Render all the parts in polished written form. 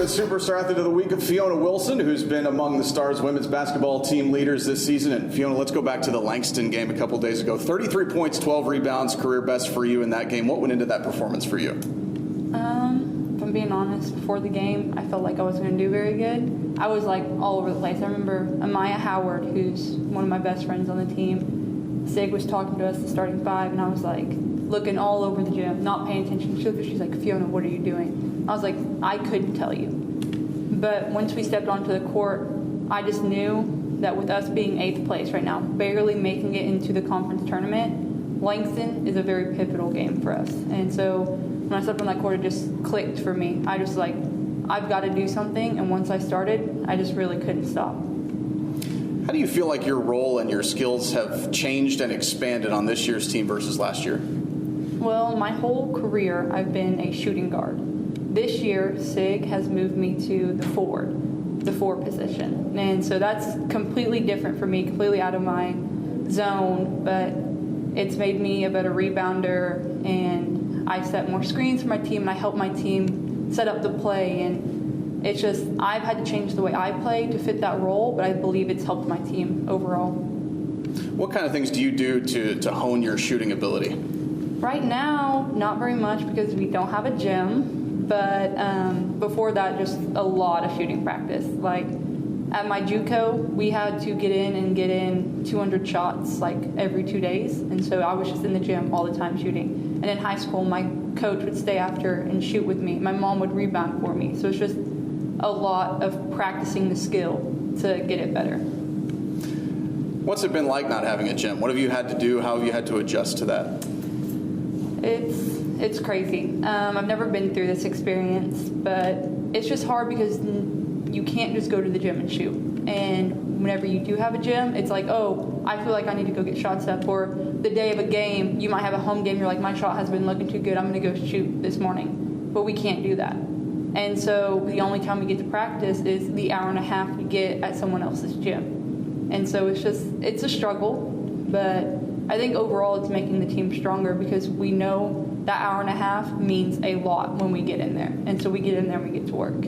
with Superstar Athlete of the Week, Fiona Wilson, who's been among the Stars women's basketball team leaders this season. And Fiona, let's go back to the Langston game a couple days ago. 33 points, 12 rebounds, career best for you in that game. What went into that performance for you? If I'm being honest, before the game, I felt like I wasn't going to do very good. I was like all over the place. I remember Amaya Howard, who's one of my best friends on the team. Sig was talking to us, the starting five, and I was like looking all over the gym, not paying attention. She's like, Fiona, what are you doing? I was like, I couldn't tell you. But once we stepped onto the court, I just knew that with us being 8th place right now, barely making it into the conference tournament, Langston is a very pivotal game for us. And so when I stepped on that court, it just clicked for me. I just like, I've got to do something. And once I started, I just really couldn't stop. How do you feel like your role and your skills have changed and expanded on this year's team versus last year? Well, my whole career, I've been a shooting guard. This year, Sig has moved me to the forward position. And so that's completely different for me, completely out of my zone, but it's made me a better rebounder, and I set more screens for my team, and I help my team set up the play. And it's just, I've had to change the way I play to fit that role, but I believe it's helped my team overall. What kind of things do you do to hone your shooting ability? Right now, not very much because we don't have a gym. But before that, just a lot of shooting practice. Like at my JUCO, we had to get in 200 shots like every 2 days. And so I was just in the gym all the time shooting. And in high school, my coach would stay after and shoot with me. My mom would rebound for me. So it's just a lot of practicing the skill to get it better. What's it been like not having a gym? What have you had to do? How have you had to adjust to that? It's crazy. I've never been through this experience, but it's just hard because you can't just go to the gym and shoot. And whenever you do have a gym, it's like, oh, I feel like I need to go get shots up. Or the day of a game, you might have a home game, you're like, my shot has been looking too good, I'm going to go shoot this morning. But we can't do that. And so the only time we get to practice is the hour and a half we get at someone else's gym. And so it's a struggle, but I think overall it's making the team stronger because we know that hour and a half means a lot when we get in there. And so we get in there and we get to work.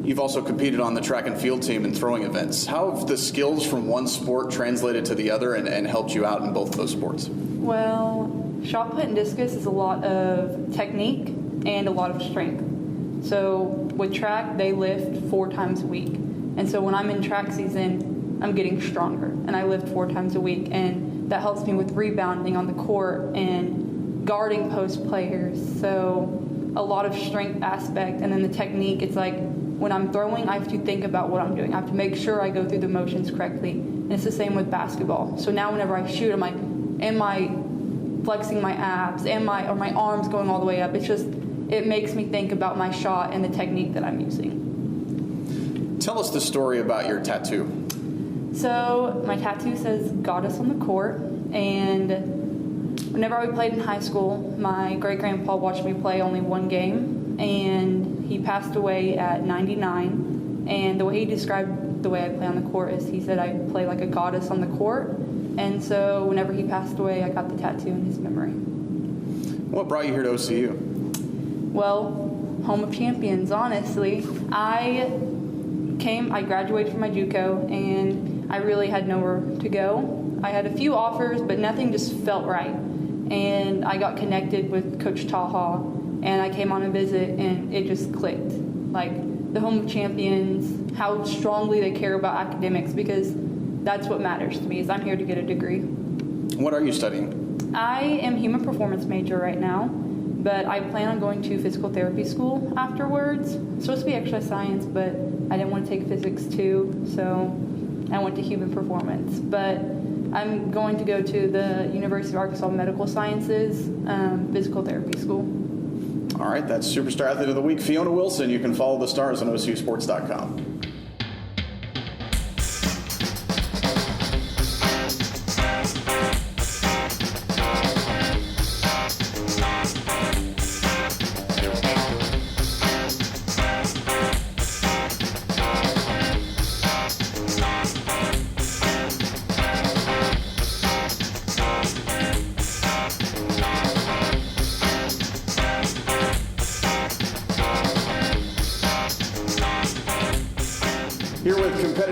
You've also competed on the track and field team in throwing events. How have the skills from one sport translated to the other and helped you out in both of those sports? Well, shot put and discus is a lot of technique and a lot of strength. So with track, they lift 4 times a week. And so when I'm in track season, I'm getting stronger. And I lift 4 times a week. And that helps me with rebounding on the court and guarding post players. So a lot of strength aspect. And then the technique, it's like when I'm throwing, I have to think about what I'm doing. I have to make sure I go through the motions correctly. And it's the same with basketball. So now whenever I shoot, I'm like, am I flexing my abs? Are my arms going all the way up? It's just, it makes me think about my shot and the technique that I'm using. Tell us the story about your tattoo. So my tattoo says "Goddess on the Court," and whenever I played in high school, my great-grandpa watched me play only 1 game, and he passed away at 99. And the way he described the way I play on the court is he said I play like a goddess on the court. And so whenever he passed away, I got the tattoo in his memory. What brought you here to OCU? Well, home of champions, honestly. I graduated from my JUCO, and I really had nowhere to go. I had a few offers, but nothing just felt right. And I got connected with Coach Taha, and I came on a visit, and it just clicked. Like, the home of champions, how strongly they care about academics, because that's what matters to me, is I'm here to get a degree. What are you studying? I am human performance major right now, but I plan on going to physical therapy school afterwards. It's supposed to be exercise science, but I didn't want to take physics too, so I went to human performance. But I'm going to go to the University of Arkansas Medical Sciences physical therapy school. All right, that's Superstar Athlete of the Week, Fiona Wilson. You can follow the Stars on OCUsports.com.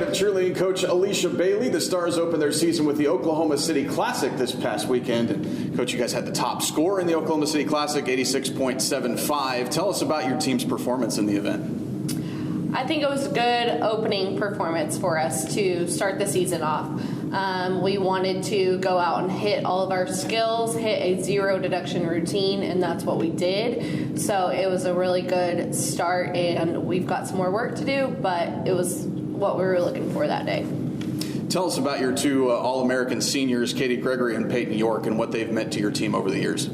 competitive cheerleading coach Alicia Bailey. The Stars opened their season with the Oklahoma City Classic this past weekend. And Coach, you guys had the top score in the Oklahoma City Classic, 86.75. Tell us about your team's performance in the event. I think it was a good opening performance for us to start the season off. We wanted to go out and hit all of our skills, hit a zero deduction routine, and that's what we did. So it was a really good start, and we've got some more work to do, but it was what we were looking for that day. Tell us about your two All-American seniors, Katie Gregory and Peyton York, and what they've meant to your team over the years.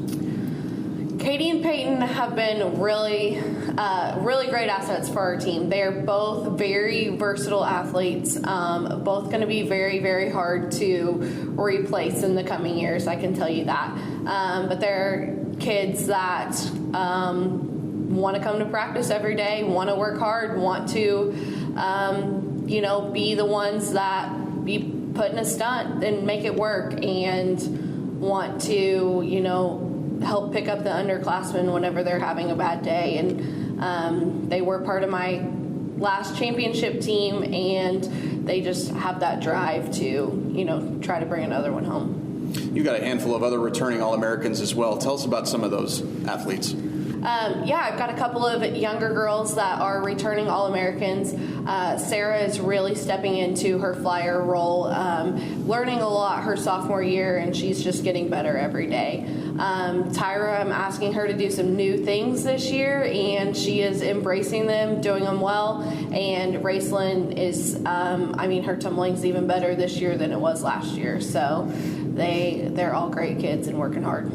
Katie and Peyton have been really great assets for our team. They're both very versatile athletes, both going to be very, very hard to replace in the coming years, I can tell you that. But they're kids that want to come to practice every day, want to work hard, want to, be the ones that be putting a stunt and make it work, and want to, help pick up the underclassmen whenever they're having a bad day. And they were part of my last championship team, and they just have that drive to, try to bring another one home. You've got a handful of other returning All-Americans as well. Tell us about some of those athletes. I've got a couple of younger girls that are returning All-Americans. Sarah is really stepping into her flyer role, learning a lot her sophomore year, and she's just getting better every day. Tyra, I'm asking her to do some new things this year, and she is embracing them, doing them well. And Raceland is, her tumbling's even better this year than it was last year. So they're all great kids and working hard.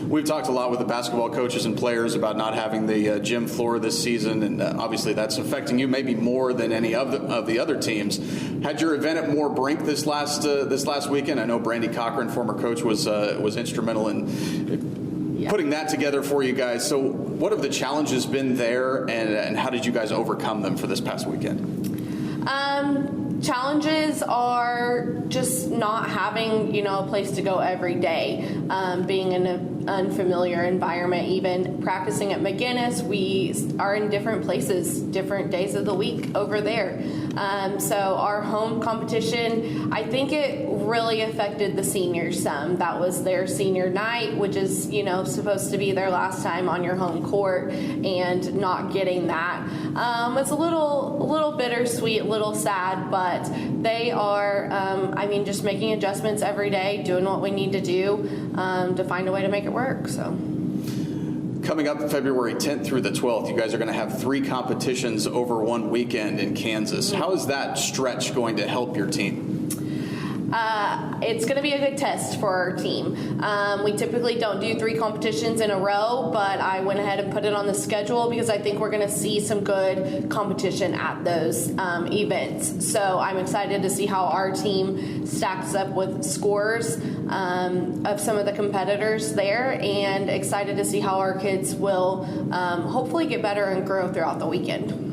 We've talked a lot with the basketball coaches and players about not having the gym floor this season, and obviously that's affecting you maybe more than any of the other teams. Had your event at Moore Brink this last weekend? I know Brandy Cochran, former coach, was instrumental in putting that together for you guys. So what have the challenges been there, and how did you guys overcome them for this past weekend? Challenges are just not having, a place to go every day, being in an unfamiliar environment, even practicing at McGinnis. We are in different places, different days of the week over there. So our home competition, I think it really affected the seniors some. That was their senior night, which is, supposed to be their last time on your home court, and not getting that. It's a little bittersweet, a little sad, but they are, just making adjustments every day, doing what we need to do to find a way to make it work. So, coming up February 10th through the 12th, you guys are going to have 3 competitions over one weekend in Kansas. How is that stretch going to help your team? It's going to be a good test for our team. We typically don't do 3 competitions in a row, but I went ahead and put it on the schedule because I think we're going to see some good competition at those events. So I'm excited to see how our team stacks up with scores of some of the competitors there, and excited to see how our kids will hopefully get better and grow throughout the weekend.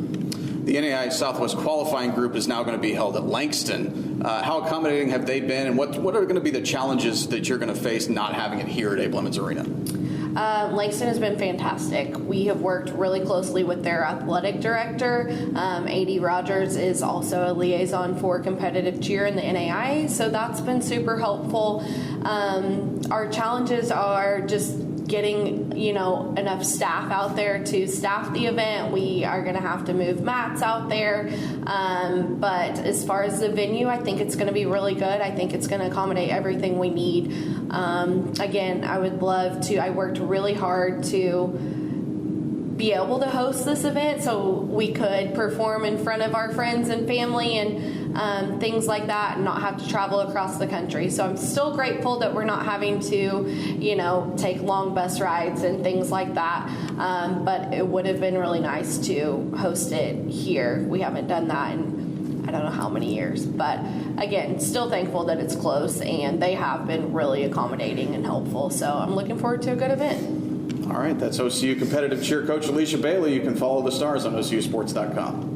The NAIA Southwest qualifying group is now going to be held at Langston. How accommodating have they been, and what are going to be the challenges that you're going to face not having it here at Abe Lemons Arena? Langston has been fantastic. We have worked really closely with their athletic director. A.D. Rogers is also a liaison for competitive cheer in the NAIA, so that's been super helpful. Our challenges are just getting enough staff out there to staff the event. We are going to have to move mats out there, but as far as the venue, I think it's going to be really good. I think it's going to accommodate everything we need. Again, I would love to. I worked really hard to be able to host this event so we could perform in front of our friends and family and things like that, and not have to travel across the country. So I'm still grateful that we're not having to, take long bus rides and things like that. But it would have been really nice to host it here. We haven't done that in I don't know how many years. But again, still thankful that it's close, and they have been really accommodating and helpful. So I'm looking forward to a good event. All right, that's OCU competitive cheer coach Alicia Bailey. You can follow the Stars on OCUsports.com.